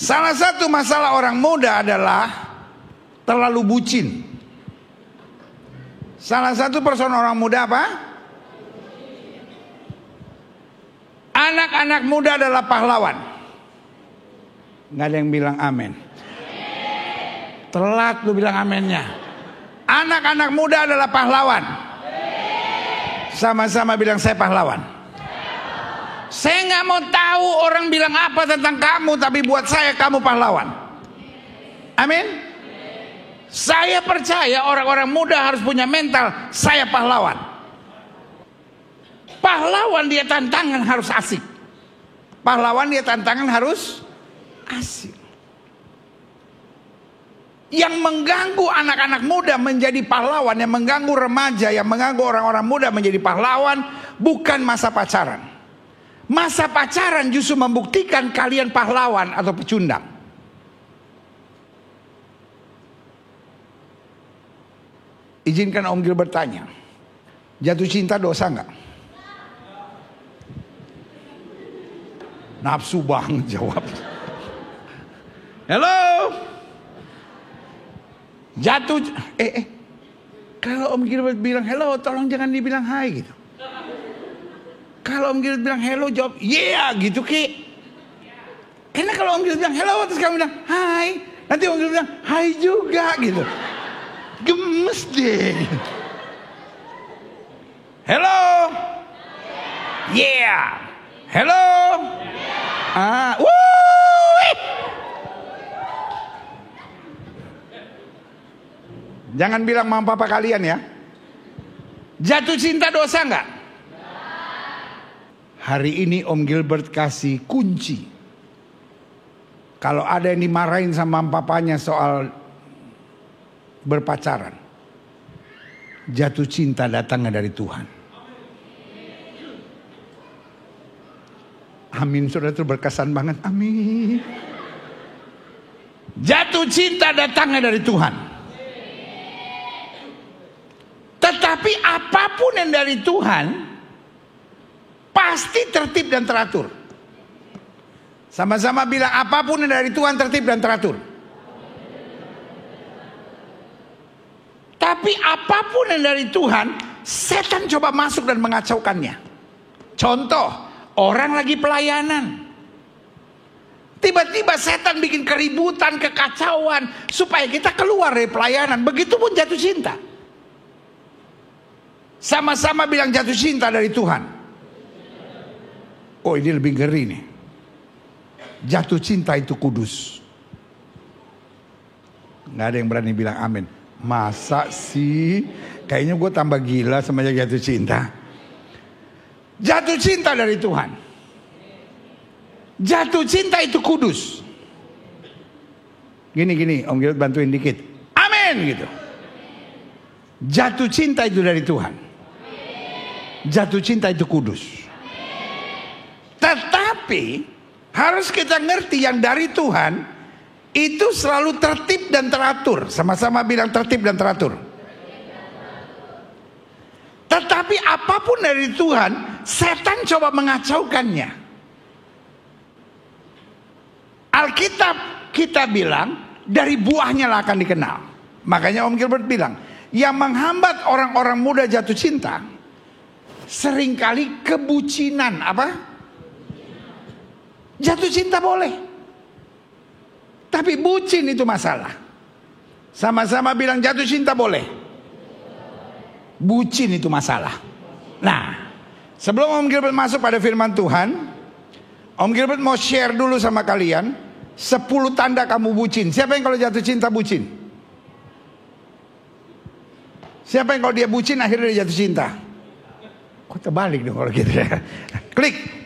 Salah satu masalah orang muda adalah terlalu bucin. Salah satu persoalan orang muda apa? Anak-anak muda adalah pahlawan. Nggak ada yang bilang amin. Telat lu bilang amennya. Anak-anak muda adalah pahlawan. Sama-sama bilang saya pahlawan. Saya nggak mau tahu orang bilang apa tentang kamu, tapi buat saya kamu pahlawan. Amin. Saya percaya orang-orang muda harus punya mental saya pahlawan. Pahlawan dia tantangan harus asik. Pahlawan dia tantangan harus asik. Yang mengganggu anak-anak muda menjadi pahlawan, yang mengganggu remaja, yang mengganggu orang-orang muda menjadi pahlawan, bukan masa pacaran. Masa pacaran justru membuktikan kalian pahlawan atau pecundang. Izinkan Om Gil bertanya, jatuh cinta dosa nggak? Nafsu banget jawab. Halo. Jatuh, kalau Om Gilbert bilang hello, tolong jangan dibilang hai gitu. Kalau Om Gilbert bilang hello, jawab yeah gitu Ki. Karena kalau Om Gilbert bilang hello, terus kamu bilang hai, nanti Om Gilbert bilang hai juga gitu. Gemes deh. Hello, yeah, hello, jangan bilang mama papa kalian ya. Jatuh cinta dosa nggak? Hari ini Om Gilbert kasih kunci. Kalau ada yang dimarahin sama mama papanya soal berpacaran, jatuh cinta datangnya dari Tuhan. Amin, saudara, itu berkesan banget. Amin. Jatuh cinta datangnya dari Tuhan. Tetapi apapun yang dari Tuhan pasti tertib dan teratur. Sama-sama bilang apapun yang dari Tuhan tertib dan teratur. Tapi apapun yang dari Tuhan, setan coba masuk dan mengacaukannya. Contoh, orang lagi pelayanan, tiba-tiba setan bikin keributan, kekacauan supaya kita keluar dari pelayanan. Begitupun jatuh cinta. Sama-sama bilang jatuh cinta dari Tuhan. Oh, ini lebih ngeri nih. Jatuh cinta itu kudus. Nggak ada yang berani bilang amin. Masa sih? Kayaknya gue tambah gila semenjak jatuh cinta. Jatuh cinta dari Tuhan. Jatuh cinta itu kudus. Gini, Om Gilbert bantuin dikit. Amin gitu. Jatuh cinta itu dari Tuhan. Jatuh cinta itu kudus. Tetapi harus kita ngerti yang dari Tuhan itu selalu tertib dan teratur. Sama-sama bilang tertib dan teratur. Tetapi apapun dari Tuhan, setan coba mengacaukannya. Alkitab kita bilang dari buahnya lah akan dikenal. Makanya Om Gilbert bilang, yang menghambat orang-orang muda jatuh cinta seringkali kebucinan. Apa? Jatuh cinta boleh, tapi bucin itu masalah. Sama-sama bilang jatuh cinta boleh, bucin itu masalah. Nah, sebelum Om Gilbert masuk pada firman Tuhan, Om Gilbert mau share dulu sama kalian 10 tanda kamu bucin. Siapa yang kalau jatuh cinta bucin? Siapa yang kalau dia bucin akhirnya dia jatuh cinta? Kok terbalik dong kalau gitu ya. Klik.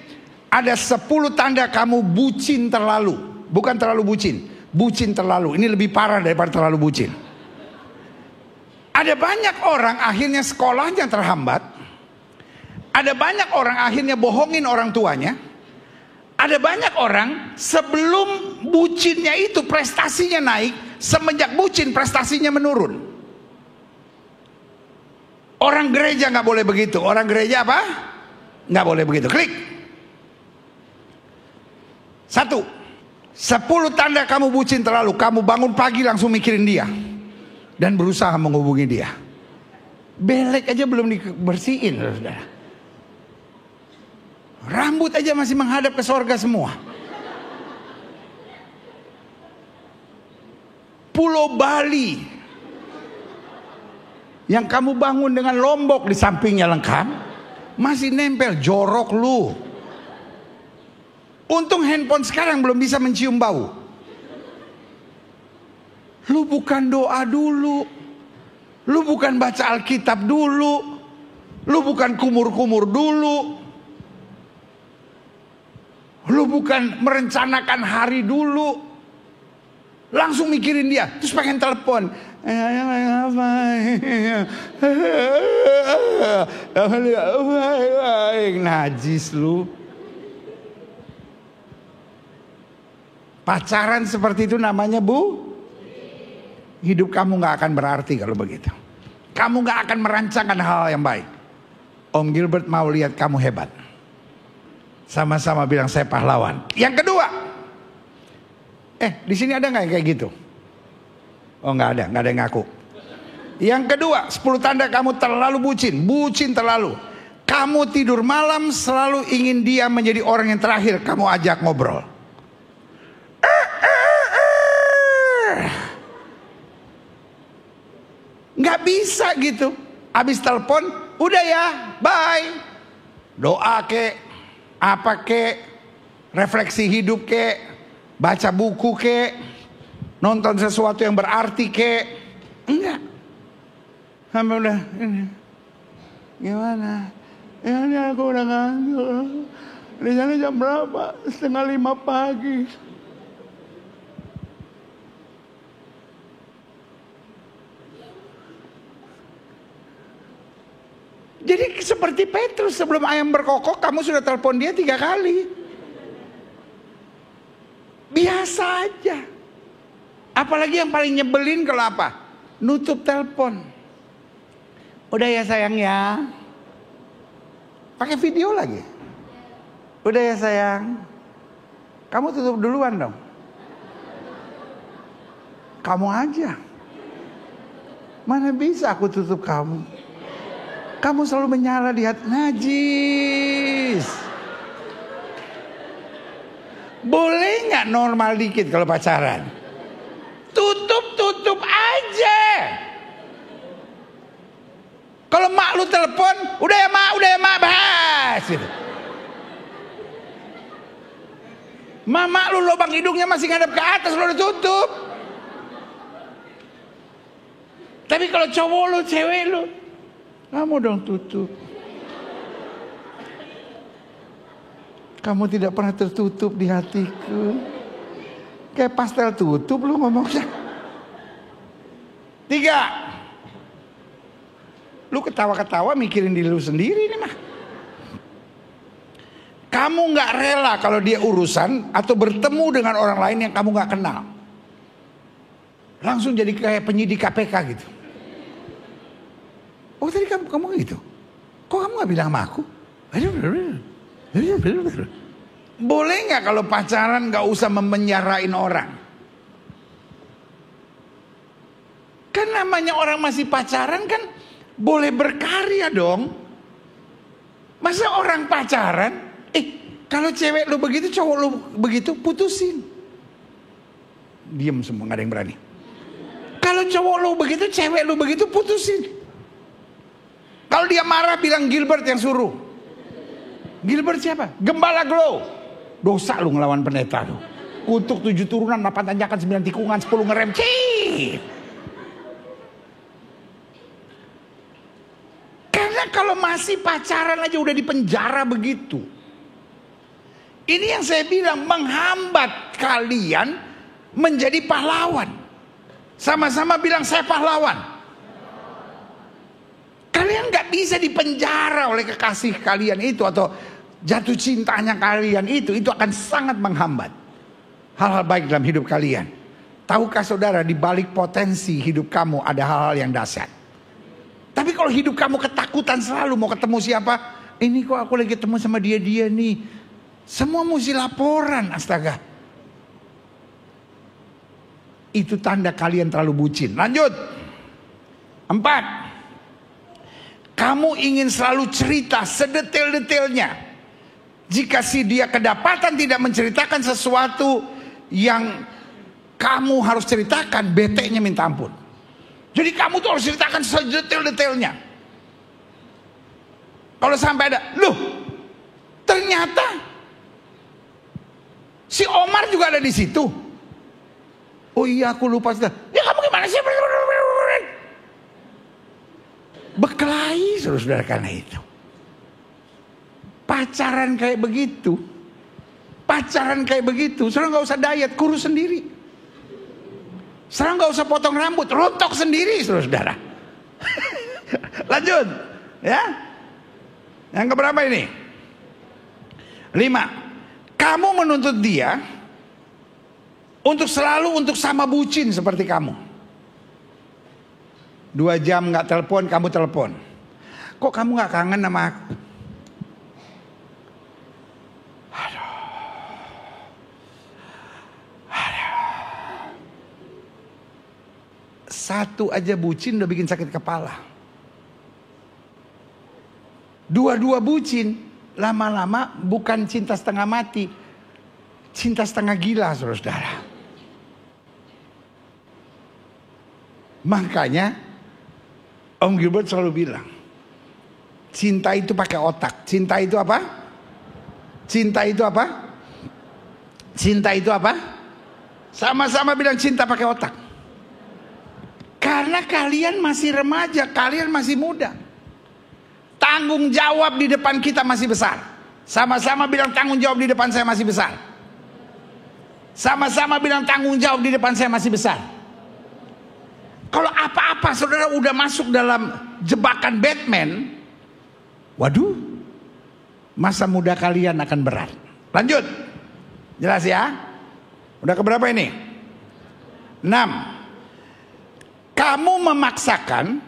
Ada 10 tanda kamu bucin terlalu. Bukan terlalu bucin, bucin terlalu. Ini lebih parah daripada terlalu bucin. Ada banyak orang akhirnya sekolahnya terhambat. Ada banyak orang akhirnya bohongin orang tuanya. Ada banyak orang sebelum bucinnya itu prestasinya naik, semenjak bucin prestasinya menurun. Orang gereja nggak boleh begitu. Orang gereja apa? Nggak boleh begitu. Klik. 1. 10 tanda kamu bucin terlalu. Kamu bangun pagi langsung mikirin dia dan berusaha menghubungi dia. Belek aja belum dibersihin, saudara. Rambut aja masih menghadap ke sorga semua. Pulau Bali yang kamu bangun dengan Lombok di sampingnya lengkap, masih nempel, jorok lu. Untung handphone sekarang belum bisa mencium bau. Lu bukan doa dulu, lu bukan baca Alkitab dulu, lu bukan kumur-kumur dulu, lu bukan merencanakan hari dulu, langsung mikirin dia, terus pengen telepon. Najis lu. Pacaran seperti itu namanya hidup kamu gak akan berarti kalau begitu. Kamu gak akan merancangkan hal yang baik. Om Gilbert mau lihat kamu hebat. Sama-sama bilang saya pahlawan. Yang kedua, di sini ada nggak yang kayak gitu? Oh nggak ada yang ngaku. Yang kedua, 10 tanda kamu terlalu bucin terlalu. Kamu tidur malam selalu ingin dia menjadi orang yang terakhir kamu ajak ngobrol. Nggak bisa gitu. Habis telepon, udah ya, bye. Doa kek, apa kek, refleksi hidup kek, baca buku kek, nonton sesuatu yang berarti kek. Enggak. Sampai udah ini. Gimana? Ya ini aku udah ngantuk. Di sana jam berapa? 4:30 pagi. Jadi seperti Petrus, sebelum ayam berkokok kamu sudah telepon dia 3 kali. Biasa aja. Apalagi yang paling nyebelin kalau apa? Nutup telepon. Udah ya sayang ya. Pakai video lagi. Udah ya sayang. Kamu tutup duluan dong. Kamu aja. Mana bisa aku tutup kamu? Kamu selalu menyala di hati. Najis. Boleh nggak normal dikit kalau pacaran? Tutup aja. Kalau mak lu telepon, udah ya mak, bahas gitu. Mama lu lubang hidungnya masih ngadep ke atas, lu udah tutup. Tapi kalau cowok lu, cewek lu, kamu dong tutup. Kamu tidak pernah tertutup di hatiku. Kayak pastel tutup lu ngomongnya. 3. Lu ketawa-ketawa mikirin diri lu sendiri nih mah. Kamu gak rela kalau dia urusan atau bertemu dengan orang lain yang kamu gak kenal. Langsung jadi kayak penyidik KPK gitu. Oh tadi kamu gitu. Kok kamu gak bilang sama aku? Boleh gak kalau pacaran gak usah memenjarain orang? Kan namanya orang masih pacaran kan boleh berkarya dong. Masa orang pacaran, kalau cewek lu begitu, cowok lu begitu, putusin. Diem semua, gak ada yang berani. Kalau cowok lu begitu, cewek lu begitu, putusin. Kalau dia marah bilang Gilbert yang suruh. Gilbert siapa? Gembala Glow. Dosa lu ngelawan pendeta lu. Kutuk 7 turunan, 8 tanjakan, 9 tikungan, 10 ngerem. Cih. Karena kalau masih pacaran aja udah di penjara begitu. Ini yang saya bilang menghambat kalian menjadi pahlawan. Sama-sama bilang saya pahlawan. Kalian gak bisa dipenjara oleh kekasih kalian itu atau jatuh cintanya kalian itu akan sangat menghambat hal-hal baik dalam hidup kalian. Tahukah saudara, di balik potensi hidup kamu ada hal-hal yang dahsyat. Tapi kalau hidup kamu ketakutan selalu mau ketemu siapa, ini kok aku lagi ketemu sama dia nih, semua mesti laporan, astaga. itu tanda kalian terlalu bucin. Lanjut. 4. Kamu ingin selalu cerita sedetail-detailnya. Jika si dia kedapatan tidak menceritakan sesuatu yang kamu harus ceritakan, beteknya minta ampun. Jadi kamu tuh harus ceritakan sedetail-detailnya. Kalau sampai ada, loh ternyata si Omar juga ada di situ. Oh iya aku lupa sudah. Ya kamu gimana sih? Berkelahi saudara karena itu. Pacaran kayak begitu. Saudara gak usah diet, kurus sendiri. Saudara gak usah potong rambut, rontok sendiri saudara. Lanjut. Ya. Yang keberapa ini? 5. Kamu menuntut dia untuk sama bucin seperti kamu. 2 jam gak telepon, kamu telepon. Kok kamu gak kangen sama aku? Aduh. Satu aja bucin udah bikin sakit kepala. 2 bucin, lama-lama bukan cinta setengah mati, cinta setengah gila saudara. Makanya Om Gilbert selalu bilang, cinta itu pakai otak. Cinta itu apa? Sama-sama bilang cinta pakai otak. Karena kalian masih remaja, kalian masih muda. Tanggung jawab di depan kita masih besar. Sama-sama bilang tanggung jawab di depan saya masih besar. Sama-sama bilang tanggung jawab di depan saya masih besar. Kalau apa-apa saudara udah masuk dalam jebakan Batman, waduh, masa muda kalian akan berat. Lanjut. Jelas ya? Udah keberapa ini? 6. Kamu memaksakan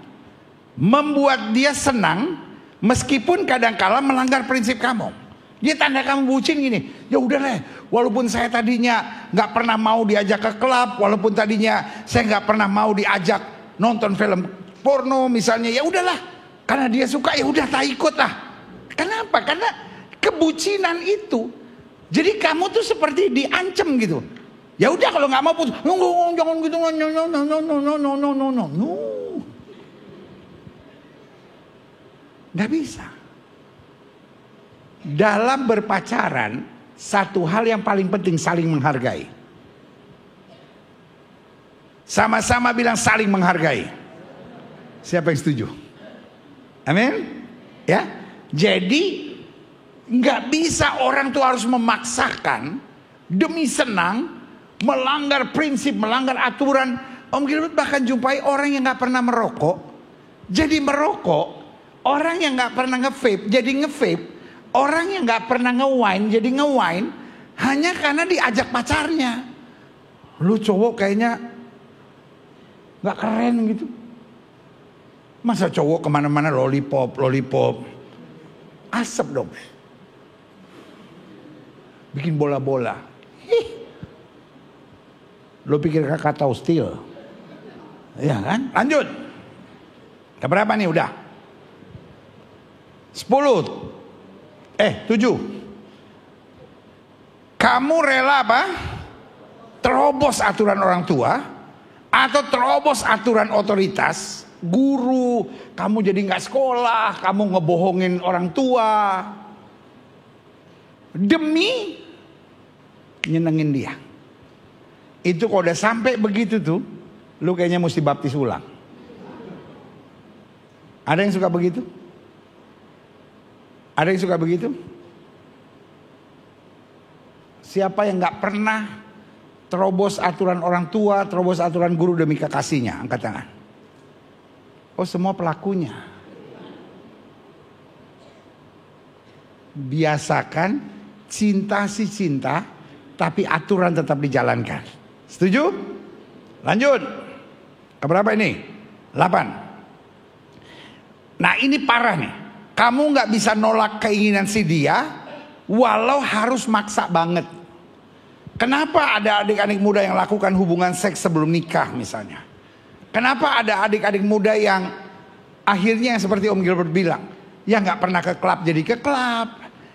membuat dia senang meskipun kadangkala melanggar prinsip kamu. Dia tanda kamu bucin gini. Ya udah deh, walaupun saya tadinya nggak pernah mau diajak ke klub, walaupun tadinya saya nggak pernah mau diajak nonton film porno misalnya, ya udahlah, karena dia suka ya udah tak ikut lah. Kenapa? Karena kebucinan itu. Jadi kamu tuh seperti diancam gitu. Ya udah kalau nggak mau putus, jangan gitu, no. Nggak bisa. Dalam berpacaran, satu hal yang paling penting saling menghargai. Sama-sama bilang saling menghargai. Siapa yang setuju? Amin? Ya. Jadi nggak bisa orang tuh harus memaksakan demi senang, melanggar prinsip, melanggar aturan. Om Gilbert bahkan jumpai orang yang nggak pernah merokok jadi merokok, orang yang nggak pernah nge-vape jadi nge-vape. Orang yang gak pernah nge-wine jadi nge-wine hanya karena diajak pacarnya. Lu cowok kayaknya gak keren gitu. Masa cowok kemana-mana lollipop. Asap dong. Bikin bola-bola. Lu pikir kakak tahu steel? Ya kan? Lanjut. Keberapa nih udah? 7. Kamu rela apa? Terobos aturan orang tua atau terobos aturan otoritas, guru, kamu jadi nggak sekolah, kamu ngebohongin orang tua demi nyenengin dia. Itu kalau udah sampai begitu tuh, lu kayaknya mesti baptis ulang. Ada yang suka begitu? Ada yang suka begitu? Siapa yang gak pernah terobos aturan orang tua, terobos aturan guru demi kekasihnya? Angkat tangan. Oh, semua pelakunya. Biasakan cinta si cinta, tapi aturan tetap dijalankan. Setuju? Lanjut. Keberapa ini? 8. Nah ini parah nih. Kamu gak bisa nolak keinginan si dia, walau harus maksa banget. Kenapa ada adik-adik muda yang lakukan hubungan seks sebelum nikah misalnya? Kenapa ada adik-adik muda yang akhirnya yang seperti Om Gilbert bilang, yang nggak pernah ke klub jadi ke klub,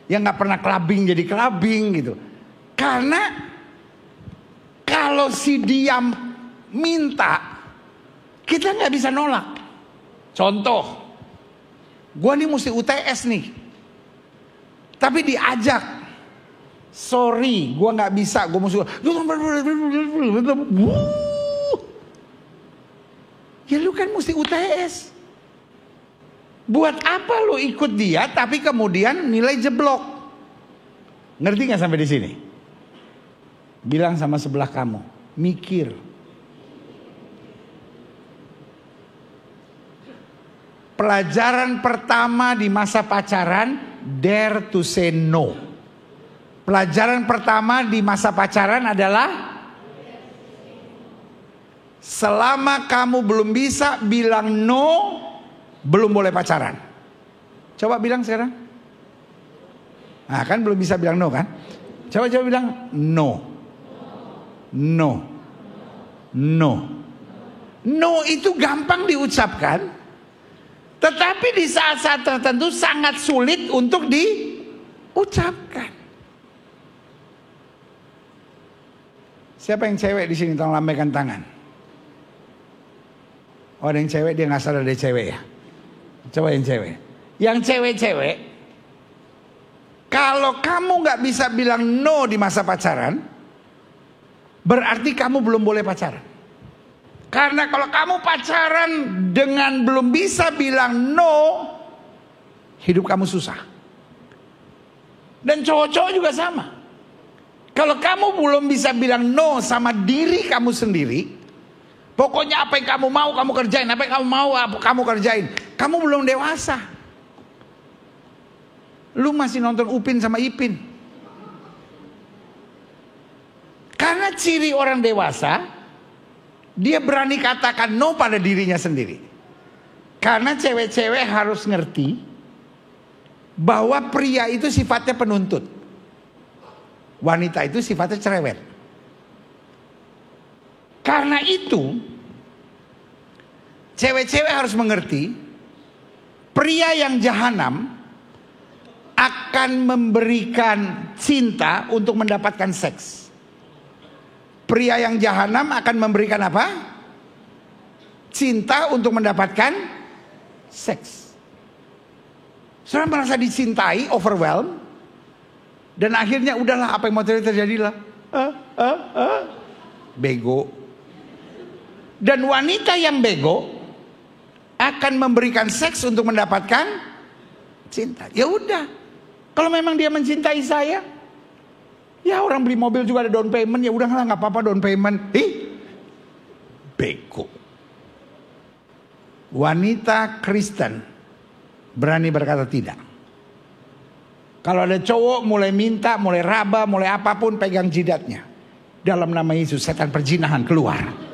yang nggak pernah clubbing jadi clubbing gitu. Karena kalau si dia minta, kita nggak bisa nolak. Contoh, gue nih mesti UTS nih, tapi diajak, sorry, gue nggak bisa, gue mesti. Ya lu kan mesti UTS. Buat apa lu ikut dia tapi kemudian nilai jeblok? Ngerti gak sampai di sini? Bilang sama sebelah kamu, mikir. Pelajaran pertama di masa pacaran, dare to say no. Pelajaran pertama di masa pacaran adalah selama kamu belum bisa bilang no, belum boleh pacaran. Coba bilang sekarang. Nah kan belum bisa bilang no kan? Coba bilang no. No. No. No itu gampang diucapkan, tetapi di saat-saat tertentu sangat sulit untuk diucapkan. Siapa yang cewek di sini? Tolong lambaikan tangan. Oh ada yang cewek, dia gak sadar ada cewek ya. Coba yang cewek. Yang cewek-cewek, kalau kamu gak bisa bilang no di masa pacaran, berarti kamu belum boleh pacaran. Karena kalau kamu pacaran dengan belum bisa bilang no, hidup kamu susah. Dan cowok-cowok juga sama. Kalau kamu belum bisa bilang no sama diri kamu sendiri, pokoknya apa yang kamu mau kamu kerjain, apa yang kamu mau kamu kerjain. Kamu belum dewasa. Lu masih nonton Upin sama Ipin. Karena ciri orang dewasa, dia berani katakan no pada dirinya sendiri. Karena cewek-cewek harus ngerti bahwa pria itu sifatnya penuntut, wanita itu sifatnya cerewet. Karena itu cewek-cewek harus mengerti, pria yang jahanam akan memberikan cinta untuk mendapatkan seks. Pria yang jahanam akan memberikan apa? Cinta untuk mendapatkan seks. Saudara merasa dicintai, overwhelmed, dan akhirnya udahlah apa yang mau terjadilah. Bego. Dan wanita yang bego akan memberikan seks untuk mendapatkan cinta. Ya udah, kalau memang dia mencintai saya, ya orang beli mobil juga ada down payment, ya udahlah nggak apa-apa down payment. Bego. Wanita Kristen berani berkata tidak. Kalau ada cowok mulai minta, mulai raba, mulai apapun, pegang jidatnya. Dalam nama Yesus, setan perzinahan keluar.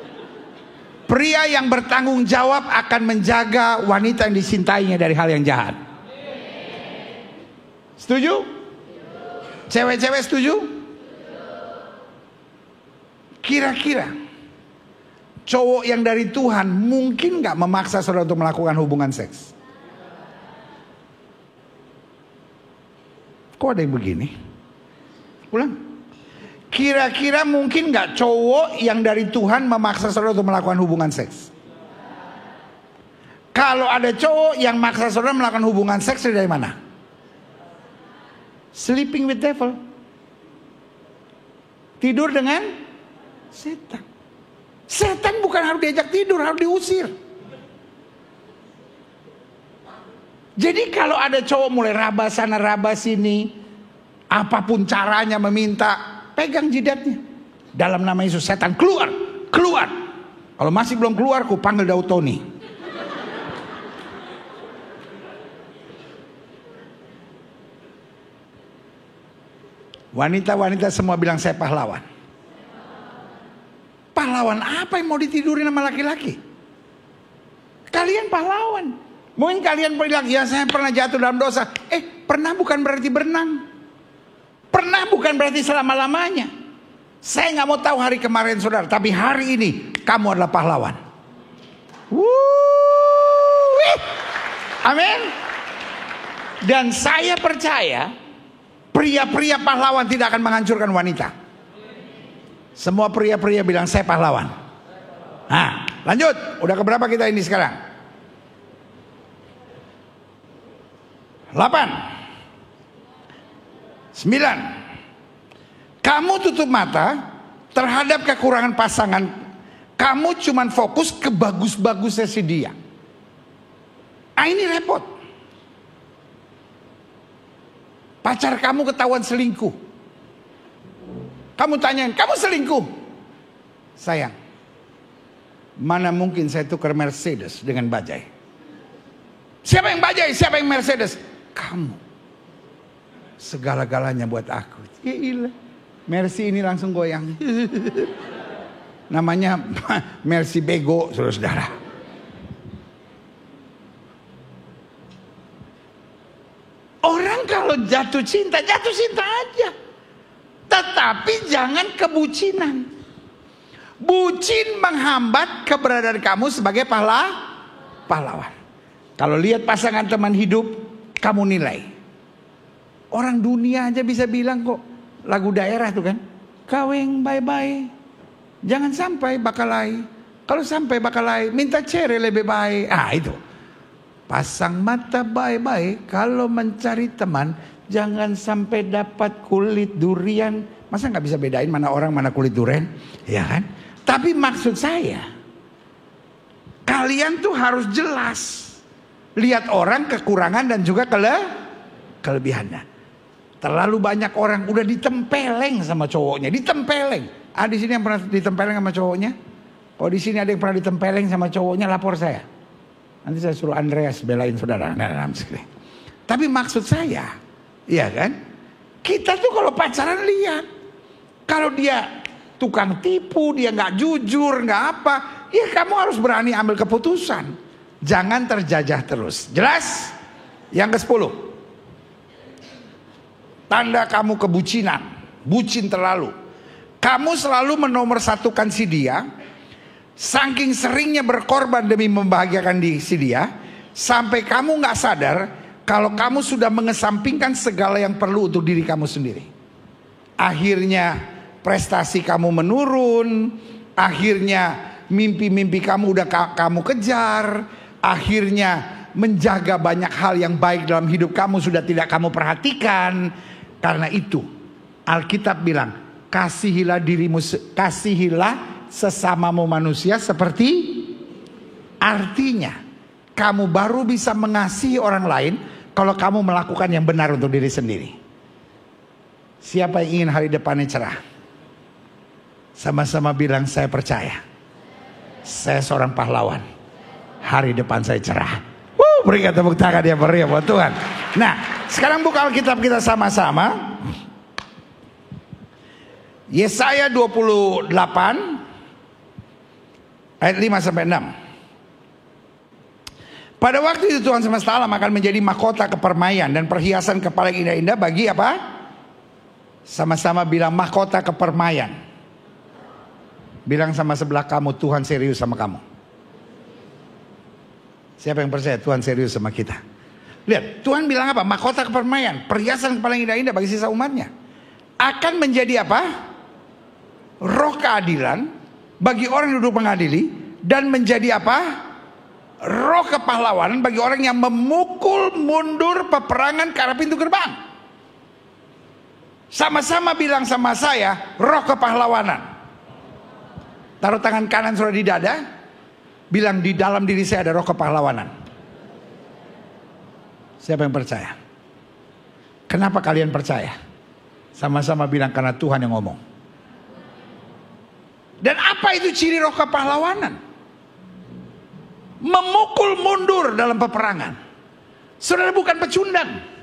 Pria yang bertanggung jawab akan menjaga wanita yang disintainya dari hal yang jahat. Setuju? Cewek-cewek setuju? Kira-kira cowok yang dari Tuhan mungkin gak memaksa saudara untuk melakukan hubungan seks? Kok ada yang begini? Ulang. Kira-kira mungkin gak cowok yang dari Tuhan memaksa saudara untuk melakukan hubungan seks? Kalau ada cowok yang maksa saudara melakukan hubungan seks, dari mana? Sleeping with devil. Tidur dengan setan. Setan bukan harus diajak tidur, harus diusir. Jadi kalau ada cowok mulai raba sana raba sini, apapun caranya meminta, pegang jidatnya. Dalam nama Yesus, setan keluar, keluar. Kalau masih belum keluar, ku panggil Daud Tony. Wanita-wanita semua bilang saya pahlawan. Pahlawan apa yang mau ditidurin sama laki-laki? Kalian pahlawan. Mungkin kalian bilang, ya saya pernah jatuh dalam dosa. Pernah bukan berarti berenang. Pernah bukan berarti selama-lamanya. Saya nggak mau tahu hari kemarin saudara, tapi hari ini kamu adalah pahlawan. Wuih. Amin. Dan saya percaya pria-pria pahlawan tidak akan menghancurkan wanita. Semua pria-pria bilang saya pahlawan. Nah, lanjut. Udah keberapa kita ini sekarang? 8 9. Kamu tutup mata terhadap kekurangan pasangan. Kamu cuman fokus ke bagus-bagusnya si dia. Ini repot. Pacar kamu ketahuan selingkuh. Kamu tanyain, kamu selingkuh? Sayang, mana mungkin saya tukar Mercedes dengan bajai? Siapa yang bajai? Siapa yang Mercedes? Kamu. Segala-galanya buat aku. Gila. Mercy ini langsung goyang. Namanya Mercy Bego, saudara-saudara. Orang kalau jatuh cinta aja. Tetapi jangan kebucinan. Bucin menghambat keberadaan kamu sebagai pahlawan. Kalau lihat pasangan teman hidup, kamu nilai. Orang dunia aja bisa bilang kok, lagu daerah tuh kan, kaweng bye-bye, jangan sampai bakalai. Kalau sampai bakalai, minta cere lebih baik. Itu. Pasang mata bye-bye, kalau mencari teman, jangan sampai dapat kulit durian. Masa nggak bisa bedain mana orang mana kulit durian? Ya kan? Tapi maksud saya, kalian tuh harus jelas. Lihat orang kekurangan dan juga kelebihannya. Terlalu banyak orang udah ditempeleng sama cowoknya, ditempeleng. Di sini yang pernah ditempeleng sama cowoknya? Kalau di sini ada yang pernah ditempeleng sama cowoknya, lapor saya. Nanti saya suruh Andreas belain saudara. Tapi maksud saya, iya kan? Kita tuh kalau pacaran lihat, kalau dia tukang tipu, dia nggak jujur, nggak apa, ya kamu harus berani ambil keputusan. Jangan terjajah terus. Jelas? Yang ke-10. Tanda kamu kebucinan, bucin terlalu. Kamu selalu menomorsatukan si dia, saking seringnya berkorban demi membahagiakan si dia, sampai kamu nggak sadar kalau kamu sudah mengesampingkan segala yang perlu untuk diri kamu sendiri. Akhirnya prestasi kamu menurun, akhirnya mimpi-mimpi kamu udah kamu kejar, akhirnya menjaga banyak hal yang baik dalam hidup kamu sudah tidak kamu perhatikan. Karena itu Alkitab bilang, kasihilah sesamamu manusia seperti, artinya kamu baru bisa mengasihi orang lain kalau kamu melakukan yang benar untuk diri sendiri. Siapa yang ingin hari depannya cerah? Sama-sama bilang, saya percaya saya seorang pahlawan. Hari depan saya cerah. Berikan tepuk tangan yang meriah buat Tuhan. Nah, sekarang buka Alkitab kita sama-sama. Yesaya 28 ayat 5-6. Pada waktu itu Tuhan semesta alam akan menjadi mahkota kepermaian dan perhiasan kepala yang indah-indah bagi apa? Sama-sama bilang mahkota kepermaian. Bilang sama sebelah kamu, Tuhan serius sama kamu. Siapa yang percaya Tuhan serius sama kita? Lihat, Tuhan bilang apa? Mahkota kepermaian, perhiasan kepala yang indah-indah bagi sisa umatnya. Akan menjadi apa? Roh keadilan bagi orang yang duduk mengadili. Dan menjadi apa? Roh kepahlawanan bagi orang yang memukul mundur peperangan ke arah pintu gerbang. Sama-sama bilang sama saya, roh kepahlawanan. Taruh tangan kanan saudara di dada. Bilang, di dalam diri saya ada roh kepahlawanan. Siapa yang percaya? Kenapa kalian percaya? Sama-sama bilang, karena Tuhan yang ngomong. Dan apa itu ciri roh kepahlawanan? Memukul mundur dalam peperangan. Saudara bukan pecundang.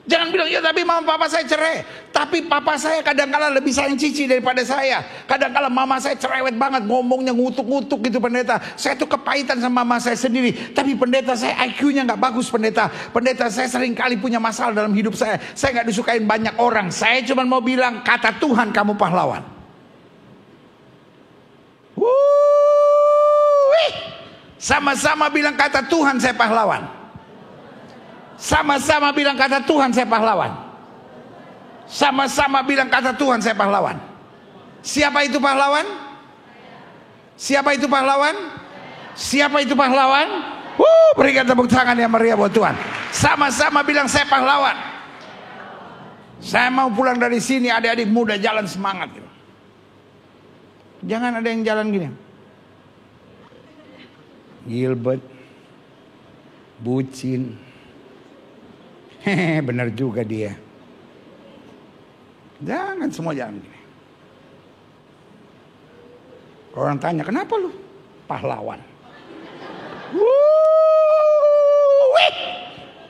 Jangan bilang, ya tapi mama papa saya cerai. Tapi papa saya kadang-kala lebih sayang cici daripada saya. Kadang-kala mama saya cerewet banget, ngomongnya ngutuk-ngutuk gitu pendeta. Saya tuh kepahitan sama mama saya sendiri. Tapi pendeta saya IQ-nya gak bagus pendeta. Pendeta saya sering kali punya masalah dalam hidup saya. Saya gak disukain banyak orang. Saya cuma mau bilang, kata Tuhan kamu pahlawan. Sama-sama bilang kata Tuhan, saya pahlawan. Sama-sama bilang kata Tuhan, saya pahlawan. Sama-sama bilang kata Tuhan, saya pahlawan. Siapa itu pahlawan? Siapa itu pahlawan? Siapa itu pahlawan? Berikan tepuk tangan yang meriah buat Tuhan. Sama-sama bilang, saya pahlawan. Saya mau pulang dari sini, adik-adik muda jalan semangat. Jangan ada yang jalan gini. Gilbert, bucin. Benar juga dia. Jangan semua jalan gini. Orang tanya, kenapa lu? Pahlawan.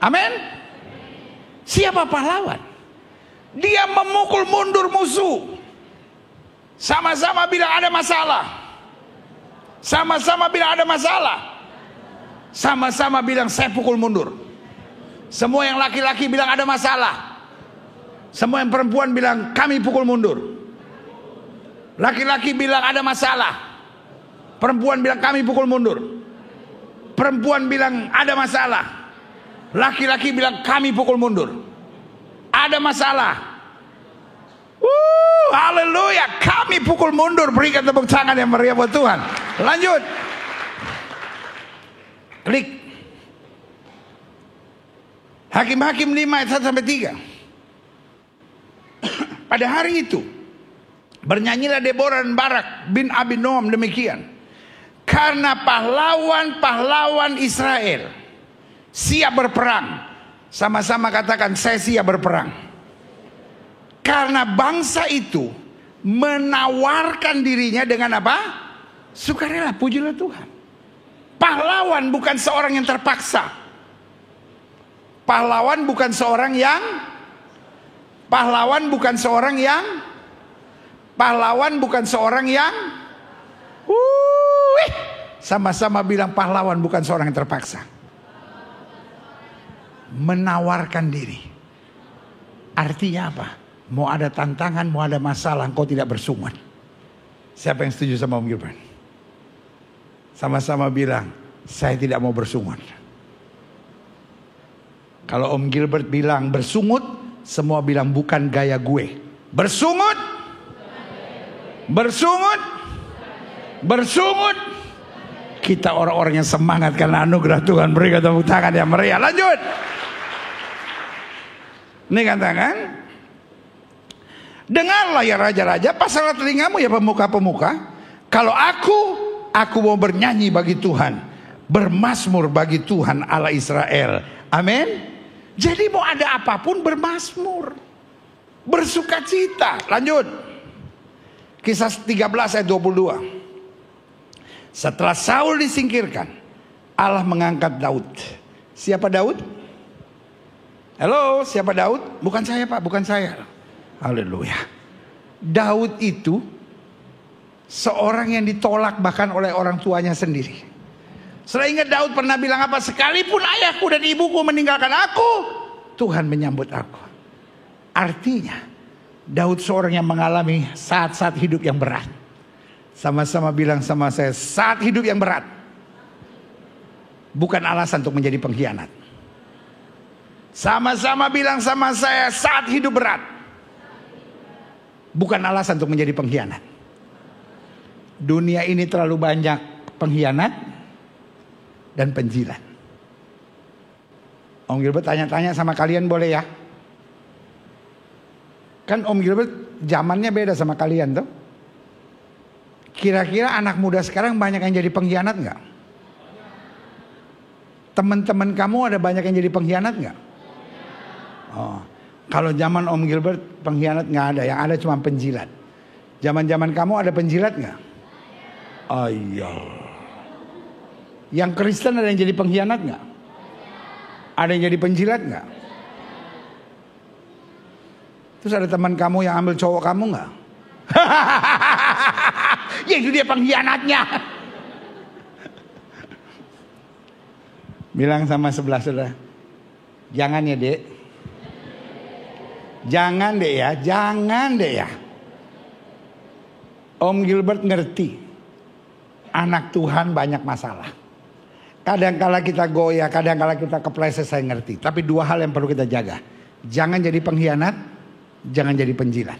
Amin. Siapa pahlawan? Dia memukul mundur musuh. Sama-sama bilang ada masalah. Sama-sama bilang ada masalah. Sama-sama bilang saya pukul mundur. Semua yang laki-laki bilang ada masalah. Semua yang perempuan bilang kami pukul mundur. Laki-laki bilang ada masalah. Perempuan bilang kami pukul mundur. Perempuan bilang ada masalah. Laki-laki bilang kami pukul mundur. Ada masalah. Haleluya, kami pukul mundur. Berikan tepuk tangan yang meriah buat Tuhan. Lanjut. Klik. Hakim-Hakim 5 ayat 1 sampai 3. Pada hari itu bernyanyilah Deborah dan Barak bin Abinoam demikian. Karena pahlawan-pahlawan Israel siap berperang. Sama-sama katakan, saya siap berperang. Karena bangsa itu menawarkan dirinya dengan apa? Sukarela, pujilah Tuhan. Pahlawan bukan seorang yang terpaksa. Pahlawan bukan seorang yang sama-sama bilang pahlawan bukan seorang yang terpaksa. Menawarkan diri. Artinya apa? Mau ada tantangan, mau ada masalah, engkau tidak bersungut. Siapa yang setuju sama Om Gilbert? Sama-sama bilang, saya tidak mau bersungut. Kalau Om Gilbert bilang bersungut, semua bilang bukan gaya gue. Bersungut, bersungut, bersungut. Kita orang-orang yang semangat karena anugerah Tuhan. Berikan tepuk tangan yang meriah. Lanjut. Ini katakan, dengarlah ya raja-raja, pasanglah telingamu ya pemuka-pemuka. Kalau aku mau bernyanyi bagi Tuhan, bermazmur bagi Tuhan Allah Israel. Amin. Jadi mau ada apapun bermazmur, bersukacita. Lanjut. Kisah 13 ayat 22. Setelah Saul disingkirkan, Allah mengangkat Daud. Siapa Daud? Halo, siapa Daud? Bukan saya Pak, bukan saya. Haleluya. Daud itu seorang yang ditolak bahkan oleh orang tuanya sendiri. Saya ingat Daud pernah bilang apa? Sekalipun ayahku dan ibuku meninggalkan aku, Tuhan menyambut aku. Artinya Daud seorang yang mengalami saat-saat hidup yang berat. Sama-sama bilang sama saya, saat hidup yang berat bukan alasan untuk menjadi pengkhianat. Sama-sama bilang sama saya, saat hidup berat bukan alasan untuk menjadi pengkhianat. Dunia ini terlalu banyak pengkhianat dan penjilat. Om Gilbert tanya-tanya sama kalian boleh ya? Kan Om Gilbert zamannya beda sama kalian tuh. Kira-kira anak muda sekarang banyak yang jadi pengkhianat nggak? Teman-teman kamu ada banyak yang jadi pengkhianat nggak? Oh, kalau zaman Om Gilbert pengkhianat nggak ada, yang ada cuma penjilat. Zaman-zaman kamu ada penjilat nggak? Oh iya. Yang Kristen ada yang jadi pengkhianat nggak? Ada yang jadi penjilat nggak? Terus ada teman kamu yang ambil cowok kamu nggak? Ya itu dia pengkhianatnya. Bilang sama sebelah saudara, jangan ya dek. Jangan deh ya, jangan deh ya. Om Gilbert ngerti anak Tuhan banyak masalah. Kadang-kala kita goyah, kadang-kala kita kepleset, saya ngerti. Tapi dua hal yang perlu kita jaga. Jangan jadi pengkhianat, jangan jadi penjilat.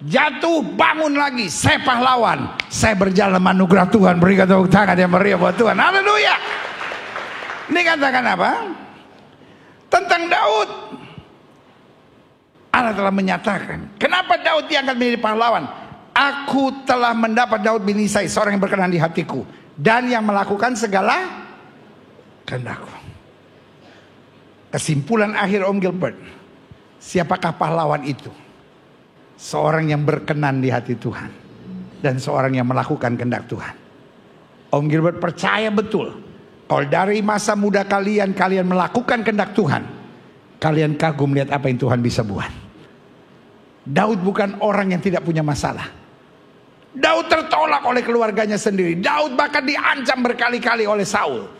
Jatuh, bangun lagi. Saya pahlawan. Saya berjalan anugerah Tuhan. Berikan tepuk tangan yang meriah buat Tuhan. Haleluya. Ini katakan apa? Tentang Daud. Allah telah menyatakan. Kenapa Daud diangkat menjadi pahlawan? Aku telah mendapat Daud bin Isai, seorang yang berkenan di hatiku, dan yang melakukan segala kehendakku. Kesimpulan akhir Om Gilbert, siapakah pahlawan itu? Seorang yang berkenan di hati Tuhan dan seorang yang melakukan kehendak Tuhan. Om Gilbert percaya betul, kalau dari masa muda kalian melakukan kehendak Tuhan, kalian kagum lihat apa yang Tuhan bisa buat. Daud bukan orang yang tidak punya masalah. Daud tertolak oleh keluarganya sendiri. Daud bahkan diancam berkali-kali oleh Saul.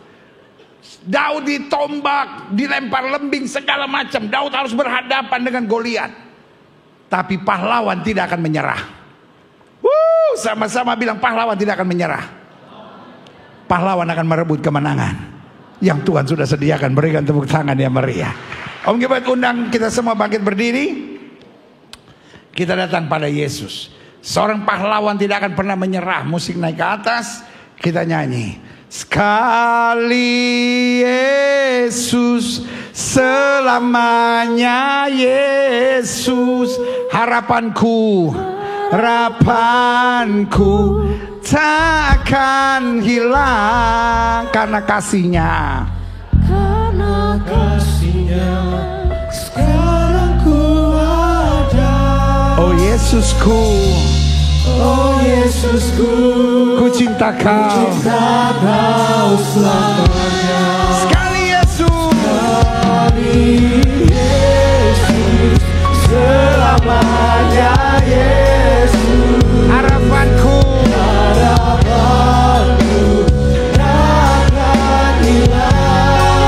Daud ditombak, dilempar lembing, segala macam. Daud harus berhadapan dengan Goliat. Tapi pahlawan tidak akan menyerah. Sama-sama bilang pahlawan tidak akan menyerah. Pahlawan akan merebut kemenangan yang Tuhan sudah sediakan. Berikan tepuk tangan yang meriah. Om Gilbert undang kita semua bangkit berdiri. Kita datang pada Yesus. Seorang pahlawan tidak akan pernah menyerah. Musik naik ke atas, kita nyanyi. Sekali Yesus, selamanya Yesus. Harapanku tak akan hilang karena kasih-Nya. Karena kasih-Nya sekarang ku ada. Oh Yesusku, oh Yesusku, ku cinta Kau, selamanya. Sekali Yesus, selamanya Yesus. harapanku takkan hilang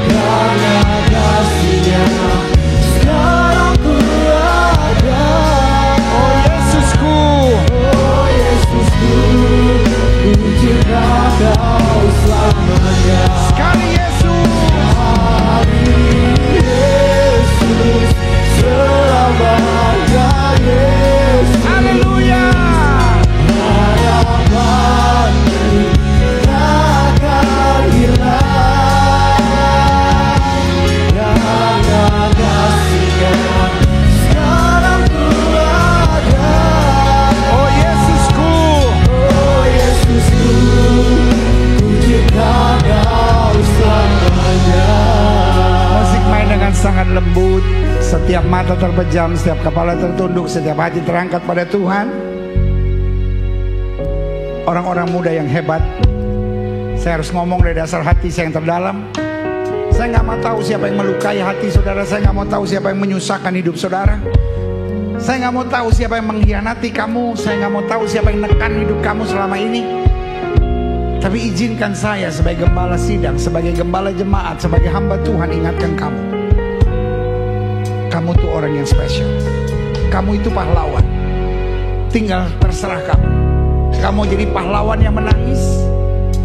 karena kasih-Nya sekarang ku ada. oh Yesusku, ku cinta Kau selamanya. sekali Yesus, Yesus, selamanya Yesus. haleluya. Harapanku takkan hilang karena kasih-Nya sekarang ku ada. Oh Yesusku, Oh Yesusku, ku cinta Kau selamanya. musik main dengan sangat lembut. Setiap mata terpejam, setiap kepala tertunduk, setiap hati terangkat pada Tuhan. Orang-orang muda yang hebat, saya harus ngomong dari dasar hati saya yang terdalam. Saya gak mau tahu siapa yang melukai hati saudara. Saya gak mau tahu siapa yang menyusahkan hidup saudara. Saya gak mau tahu siapa yang mengkhianati kamu. Saya gak mau tahu siapa yang nekan hidup kamu selama ini. Tapi izinkan saya sebagai gembala sidang, sebagai gembala jemaat, sebagai hamba Tuhan ingatkan kamu. Kamu tuh orang yang spesial. Kamu itu pahlawan. Tinggal terserah kamu. Kamu mau jadi pahlawan yang menangis,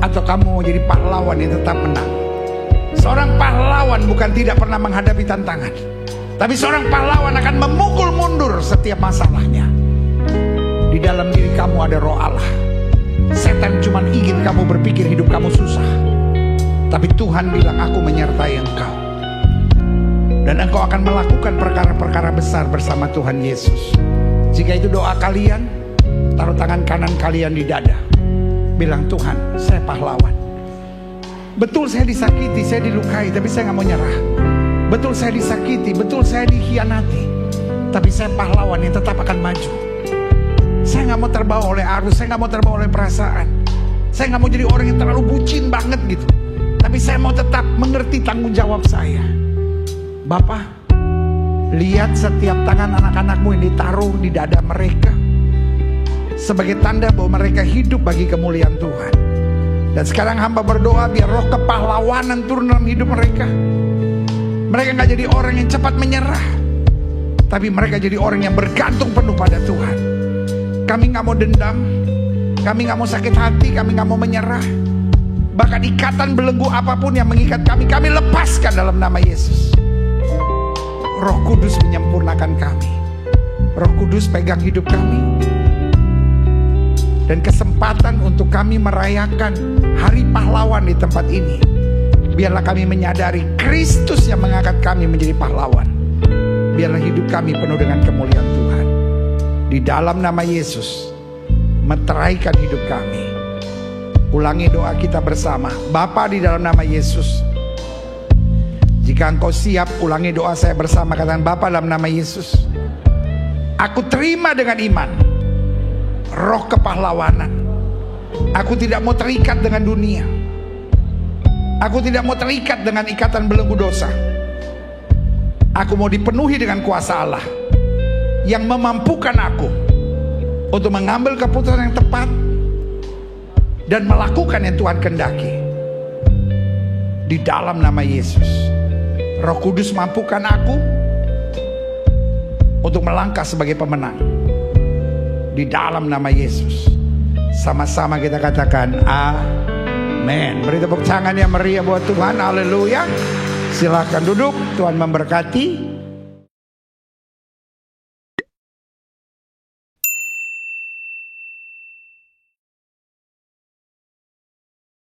atau kamu mau jadi pahlawan yang tetap menang. Seorang pahlawan bukan tidak pernah menghadapi tantangan, tapi seorang pahlawan akan memukul mundur setiap masalahnya. Di dalam diri kamu ada roh Allah. Setan cuma ingin kamu berpikir hidup kamu susah, tapi Tuhan bilang aku menyertai engkau. Dan engkau akan melakukan perkara-perkara besar bersama Tuhan Yesus. Jika itu doa kalian, taruh tangan kanan kalian di dada. Bilang, Tuhan, saya pahlawan. Betul saya disakiti, saya dilukai, tapi saya gak mau nyerah. Betul saya disakiti, betul saya dikhianati, tapi saya pahlawan yang tetap akan maju. Saya gak mau terbawa oleh arus, saya gak mau terbawa oleh perasaan. Saya gak mau jadi orang yang terlalu bucin banget gitu. Tapi saya mau tetap mengerti tanggung jawab saya. Bapak, lihat setiap tangan anak-anakmu yang ditaruh di dada mereka sebagai tanda bahwa mereka hidup bagi kemuliaan Tuhan. Dan sekarang hamba berdoa biar roh kepahlawanan turun dalam hidup mereka. Mereka gak jadi orang yang cepat menyerah, tapi mereka jadi orang yang bergantung penuh pada Tuhan. Kami gak mau dendam, Kami nggak mau sakit hati, kami nggak mau menyerah. Bahkan ikatan belenggu apapun yang mengikat kami lepaskan dalam nama Yesus. Roh Kudus menyempurnakan kami. Roh Kudus pegang hidup kami. Dan kesempatan untuk kami merayakan Hari Pahlawan di tempat ini, biarlah kami menyadari Kristus yang mengangkat kami menjadi pahlawan. Biarlah hidup kami penuh dengan kemuliaan Tuhan. Di dalam nama Yesus, meteraikan hidup kami. Ulangi doa kita bersama. Bapa, di dalam nama Yesus, jika engkau siap, ulangi doa saya bersama. Katakan, Bapa, dalam nama Yesus, aku terima dengan iman roh kepahlawanan. Aku tidak mau terikat dengan dunia. Aku tidak mau terikat dengan ikatan belenggu dosa. Aku mau dipenuhi dengan kuasa Allah yang memampukan aku untuk mengambil keputusan yang tepat dan melakukan yang Tuhan kehendaki. Di dalam nama Yesus, Roh Kudus mampukan aku untuk melangkah sebagai pemenang. Di dalam nama Yesus, sama-sama kita katakan amin. Beri tepuk tangan yang meriah buat Tuhan. Haleluya. Silakan duduk. Tuhan memberkati.